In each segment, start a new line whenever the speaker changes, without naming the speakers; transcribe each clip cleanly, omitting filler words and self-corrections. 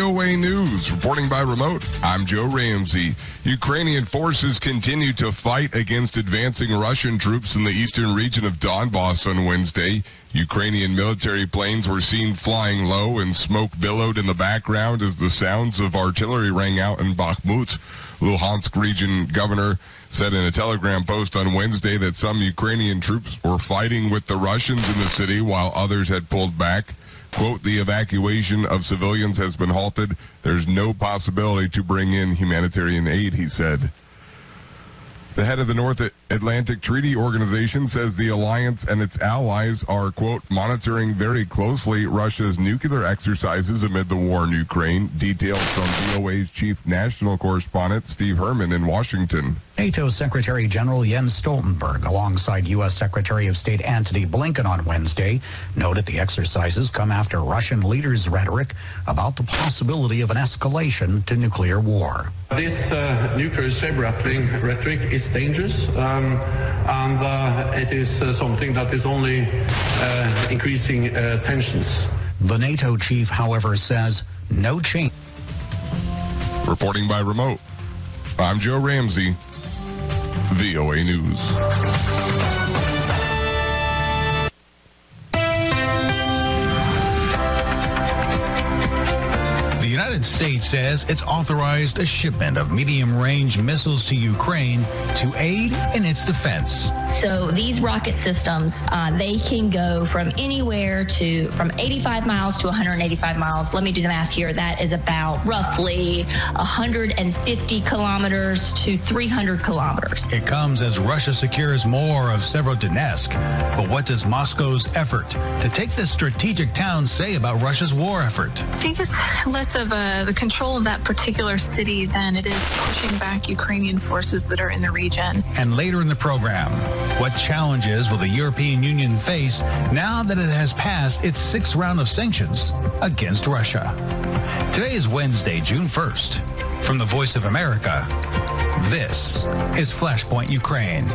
VOA News, reporting by remote, I'm Joe Ramsey. Ukrainian forces continue to fight against advancing Russian troops in the eastern region of Donbass on Wednesday. Ukrainian military planes were seen flying low and smoke billowed in the background as the sounds of artillery rang out in Bakhmut. Luhansk region governor said in a telegram post on Wednesday that some Ukrainian troops were fighting with the Russians in the city while others had pulled back. Quote, the evacuation of civilians has been halted. There's no possibility to bring in humanitarian aid, he said. The head of the North Atlantic Treaty Organization says the alliance and its allies are, quote, monitoring very closely Russia's nuclear exercises amid the war in Ukraine. Details from VOA's chief national correspondent, Steve Herman in Washington.
NATO Secretary General Jens Stoltenberg, alongside U.S. Secretary of State Antony Blinken on Wednesday, noted the exercises come after Russian leaders' rhetoric about the possibility of an escalation to nuclear war.
This nuclear saber-rattling rhetoric is dangerous, and it is something that is only increasing tensions.
The NATO chief, however, says no change.
Reporting by remote, I'm Joe Ramsey, VOA News.
The United States says it's authorized a shipment of medium-range missiles to Ukraine to aid in its defense.
So these rocket systems, they can go from anywhere from 85 miles to 185 miles. Let me do the math here. That is about roughly 150 kilometers to 300 kilometers.
It comes as Russia secures more of Severodonetsk. But what does Moscow's effort to take this strategic town say about Russia's war effort?
I think it's less of the control of that particular city than it is pushing back Ukrainian forces that are in the region.
And later in the program, what challenges will the European Union face now that it has passed its sixth round of sanctions against Russia? Today is Wednesday, June 1st. From the Voice of America, this is Flashpoint Ukraine.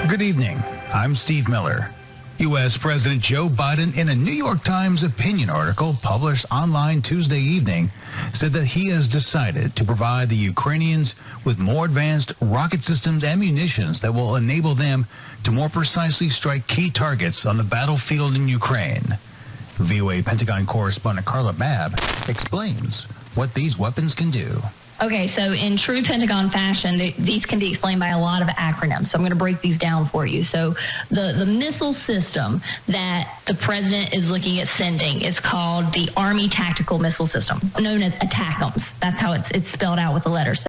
Good evening. I'm Steve Miller. U.S. President Joe Biden, in a New York Times opinion article published online Tuesday evening, said that he has decided to provide the Ukrainians with more advanced rocket systems and munitions that will enable them to more precisely strike key targets on the battlefield in Ukraine. VOA Pentagon correspondent Carla Babb explains what these weapons can do.
Okay, so in true Pentagon fashion, these can be explained by a lot of acronyms. So I'm going to break these down for you. So the missile system that the president is looking at sending is called the Army Tactical Missile System, known as ATACMS. That's how it's spelled out with the letters.